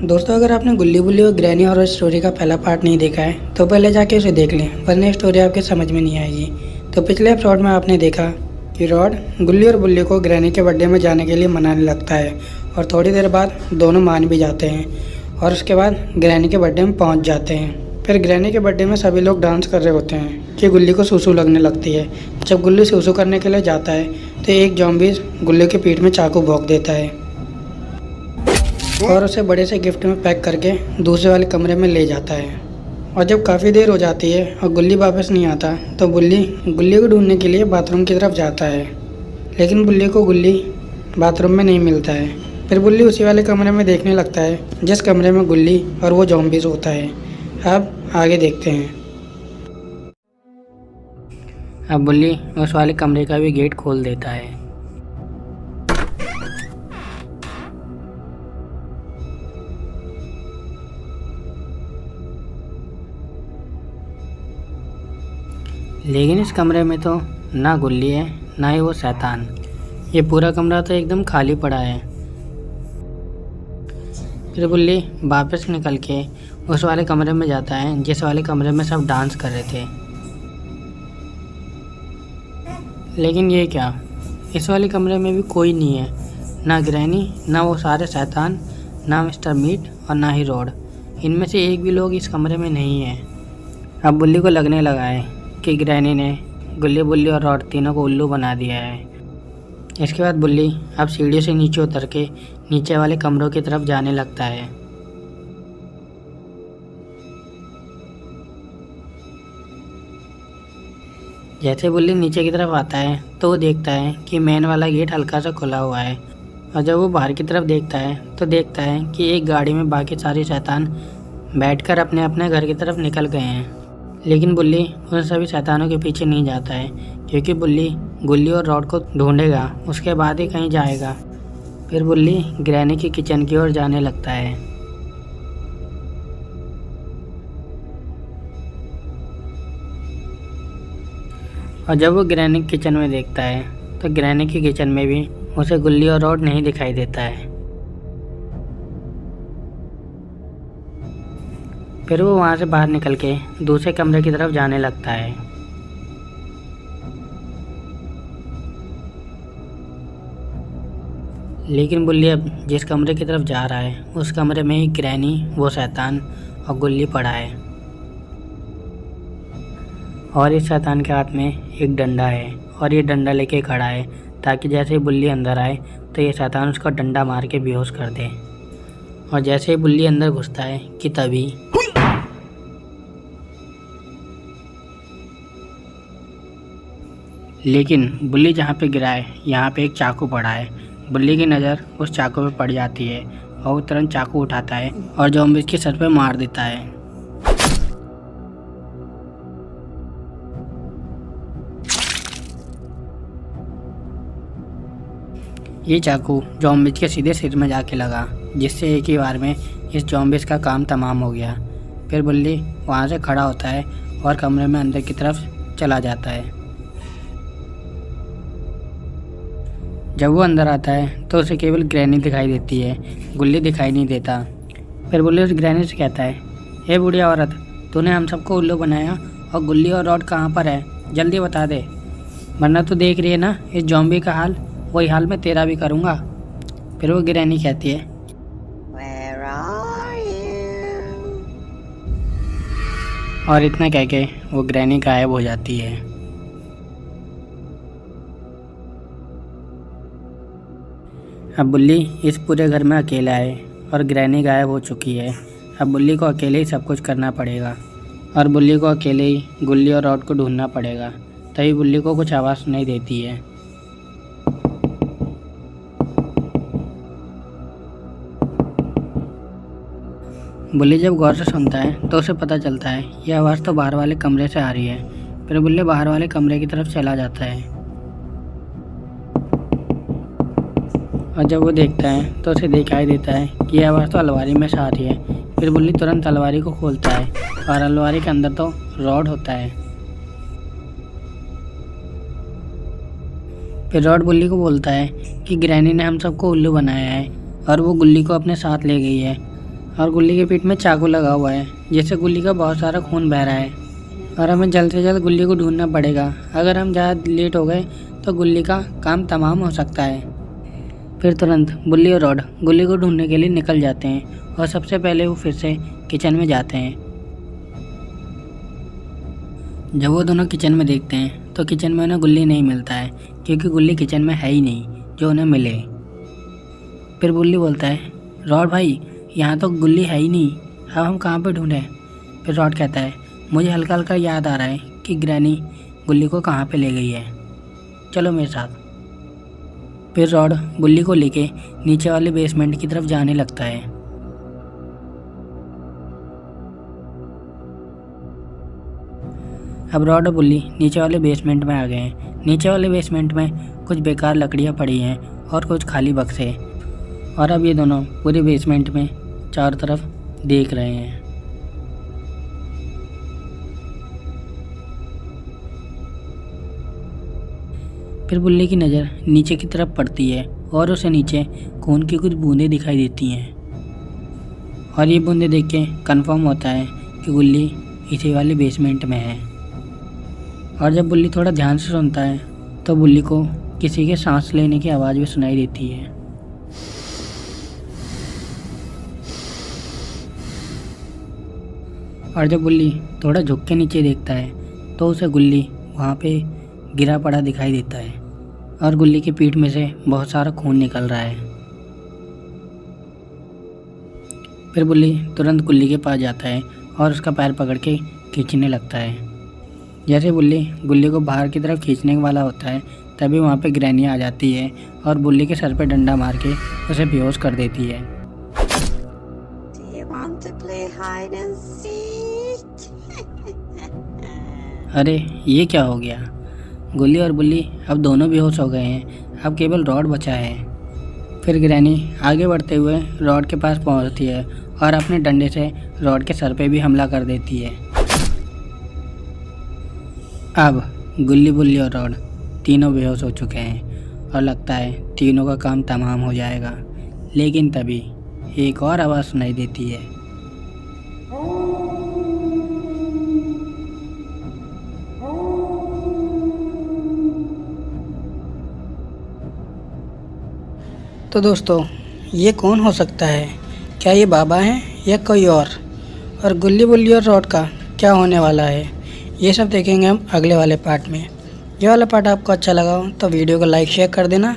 दोस्तों, अगर आपने गुल्ली बुल्ली और ग्रैनी हॉरर स्टोरी का पहला पार्ट नहीं देखा है तो पहले जाके उसे देख लें, वरना स्टोरी आपके समझ में नहीं आएगी। तो पिछले एपिसोड में आपने देखा कि रॉड गुल्ली और बुल्ली को ग्रैनी के बर्थडे में जाने के लिए मनाने लगता है और थोड़ी देर बाद दोनों मान भी जाते हैं और उसके बाद ग्रैनी के बर्थडे में पहुंच जाते हैं। फिर ग्रैनी के बर्थडे में सभी लोग डांस कर रहे होते हैं कि गुल्ली को सूसू लगने लगती है। जब गुल्ली सूसू करने के लिए जाता है तो एक ज़ॉम्बीज़ गुल्ली की पीठ में चाकू भोंक देता है और उसे बड़े से गिफ्ट में पैक करके दूसरे वाले कमरे में ले जाता है। और जब काफ़ी देर हो जाती है और गुल्ली वापस नहीं आता तो गुल्ली को ढूंढने के लिए बाथरूम की तरफ जाता है, लेकिन बुल्ली को गुल्ली बाथरूम में नहीं मिलता है। फिर बुल्ली उसी वाले कमरे में देखने लगता है जिस कमरे में गुल्ली और वो ज़ॉम्बीज़ होता है। अब आगे देखते हैं। अब बुल्ली उस वाले कमरे का भी गेट खोल देता है। लेकिन इस कमरे में तो ना गुल्ली है ना ही वो शैतान। ये पूरा कमरा तो एकदम खाली पड़ा है। फिर बुल्ली वापस निकल के उस वाले कमरे में जाता है जिस वाले कमरे में सब डांस कर रहे थे। लेकिन ये क्या, इस वाले कमरे में भी कोई नहीं है, ना ग्रैनी, ना वो सारे शैतान, ना मिस्टर मीट और ना ही रॉड। इनमें से एक भी लोग इस कमरे में नहीं है। अब बुल्ली को लगने लगा है कि ग्रैनी ने गुल्ली बुल्ली और रॉड तीनों को उल्लू बना दिया है। इसके बाद बुल्ली अब सीढ़ियों से नीचे उतर के नीचे वाले कमरों की तरफ जाने लगता है। जैसे बुल्ली नीचे की तरफ आता है तो वो देखता है कि मेन वाला गेट हल्का सा खुला हुआ है, और जब वो बाहर की तरफ देखता है तो देखता है कि एक गाड़ी में बाकी सारे शैतान बैठकर अपने अपने घर की तरफ निकल गए हैं। लेकिन बुल्ली उन सभी शैतानों के पीछे नहीं जाता है, क्योंकि बुल्ली गुल्ली और रॉड को ढूंढेगा, उसके बाद ही कहीं जाएगा। फिर बुल्ली ग्रैनी की किचन की ओर जाने लगता है। और जब वो ग्रैनी किचन में देखता है तो ग्रैनी की किचन में भी उसे गुल्ली और रॉड नहीं दिखाई देता है। फिर वो वहाँ से बाहर निकल के दूसरे कमरे की तरफ जाने लगता है। लेकिन बुल्ली अब जिस कमरे की तरफ जा रहा है उस कमरे में ही ग्रैनी, वो शैतान और गुल्ली पड़ा है। और इस शैतान के हाथ में एक डंडा है और ये डंडा लेके खड़ा है ताकि जैसे ही बुल्ली अंदर आए तो ये शैतान उसका डंडा मार के बेहोश कर दे। और जैसे ही बुल्ली अंदर घुसता है कि तभी लेकिन बुल्ली जहाँ पे गिरा है यहाँ पे एक चाकू पड़ा है। बुल्ली की नज़र उस चाकू पे पड़ जाती है और वो तुरंत चाकू उठाता है और ज़ॉम्बीज़ के सर पे मार देता है। ये चाकू ज़ॉम्बीज़ के सीधे सिर में जाके लगा, जिससे एक ही बार में इस ज़ॉम्बीज़ का काम तमाम हो गया। फिर बुल्ली वहाँ से खड़ा होता है और कमरे में अंदर की तरफ चला जाता है। जब वो अंदर आता है तो उसे केवल ग्रैनी दिखाई देती है, गुल्ली दिखाई नहीं देता। फिर बुल्ली उस ग्रैनी से कहता है, हे बुढ़िया औरत, तूने हम सबको उल्लू बनाया और गुल्ली और रॉड कहाँ पर है, जल्दी बता दे, वरना तो देख रही है ना इस ज़ॉम्बी का हाल, वही हाल मैं तेरा भी करूँगा। फिर वो ग्रैनी कहती है, Where are you? और इतना कह के वो ग्रैनी गायब हो जाती है। अब बुल्ली इस पूरे घर में अकेला है और ग्रैनी गायब हो चुकी है। अब बुल्ली को अकेले ही सब कुछ करना पड़ेगा और बुल्ली को अकेले ही गुल्ली और रॉड को ढूंढना पड़ेगा। तभी बुल्ली को कुछ आवाज़ सुनाई देती है। बुल्ली जब गौर से सुनता है तो उसे पता चलता है यह आवाज़ तो बाहर वाले कमरे से आ रही है। फिर बुल्ली बाहर वाले कमरे की तरफ चला जाता है और जब वो देखता है तो उसे दिखाई देता है कि यह आवाज़ तो अलमारी में से आ रही है। फिर बुल्ली तुरंत अलमारी को खोलता है और अलमारी के अंदर तो रॉड होता है। फिर रॉड बुल्ली को बोलता है कि ग्रैनी ने हम सबको उल्लू बनाया है और वो गुल्ली को अपने साथ ले गई है और गुल्ली के पीठ में चाकू लगा हुआ है, जिससे गुल्ली का बहुत सारा खून बह रहा है और हमें जल्द से जल्द गुल्ली को ढूंढना पड़ेगा। अगर हम ज़्यादा लेट हो गए तो गुल्ली का काम तमाम हो सकता है। फिर तुरंत बुल्ली और रॉड गुल्ली को ढूंढने के लिए निकल जाते हैं और सबसे पहले वो फिर से किचन में जाते हैं। जब वो दोनों किचन में देखते हैं तो किचन में उन्हें गुल्ली नहीं मिलता है, क्योंकि गुल्ली किचन में है ही नहीं जो उन्हें मिले। फिर बुल्ली बोलता है, रॉड भाई यहाँ तो गुल्ली है ही नहीं, अब हम कहाँ पे ढूंढें। फिर रॉड कहता है, मुझे हल्का हल्का याद आ रहा है कि ग्रैनी गुल्ली को कहाँ पे ले गई है, चलो मेरे साथ। फिर रॉड बुल्ली को लेके नीचे वाले बेसमेंट की तरफ जाने लगता है। अब रॉड और बुल्ली नीचे वाले बेसमेंट में आ गए हैं। नीचे वाले बेसमेंट में कुछ बेकार लकड़ियाँ पड़ी हैं और कुछ खाली बक्से, और अब ये दोनों पूरे बेसमेंट में चारों तरफ देख रहे हैं। फिर बुल्ली की नज़र नीचे की तरफ पड़ती है और उसे नीचे खून की कुछ बूंदें दिखाई देती हैं, और ये बूंदें देख के कन्फर्म होता है कि गुल्ली इसी वाले बेसमेंट में है। और जब बुल्ली थोड़ा ध्यान से सुनता है तो बुल्ली को किसी के सांस लेने की आवाज़ भी सुनाई देती है। और जब बुल्ली थोड़ा झुक के नीचे देखता है तो उसे गुल्ली वहाँ पे गिरा पड़ा दिखाई देता है, और गुल्ली की पीठ में से बहुत सारा खून निकल रहा है। फिर बुल्ली तुरंत गुल्ली के पास जाता है और उसका पैर पकड़ के खींचने लगता है। जैसे बुल्ली गुल्ली को बाहर की तरफ खींचने वाला होता है, तभी वहाँ पे ग्रैनी आ जाती है और बुल्ली के सर पे डंडा मार के उसे बेहोश कर देती है। Do you want to play hide and seek? अरे ये क्या हो गया, गुल्ली और बुल्ली अब दोनों बेहोश हो गए हैं, अब केवल रॉड बचा है। फिर ग्रैनी आगे बढ़ते हुए रॉड के पास पहुंचती है और अपने डंडे से रॉड के सर पे भी हमला कर देती है। अब गुल्ली, बुल्ली और रॉड तीनों बेहोश हो चुके हैं और लगता है तीनों का काम तमाम हो जाएगा, लेकिन तभी एक और आवाज़ सुनाई देती है। तो दोस्तों, ये कौन हो सकता है? क्या ये बाबा हैं या कोई और गुल्ली, बुल्ली और रॉड का क्या होने वाला है, ये सब देखेंगे हम अगले वाले पार्ट में। ये वाला पार्ट आपको अच्छा लगा हो तो वीडियो को लाइक शेयर कर देना।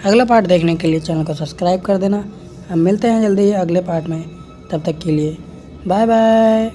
अगला पार्ट देखने के लिए चैनल को सब्सक्राइब कर देना। हम मिलते हैं जल्दी अगले पार्ट में, तब तक के लिए बाय बाय।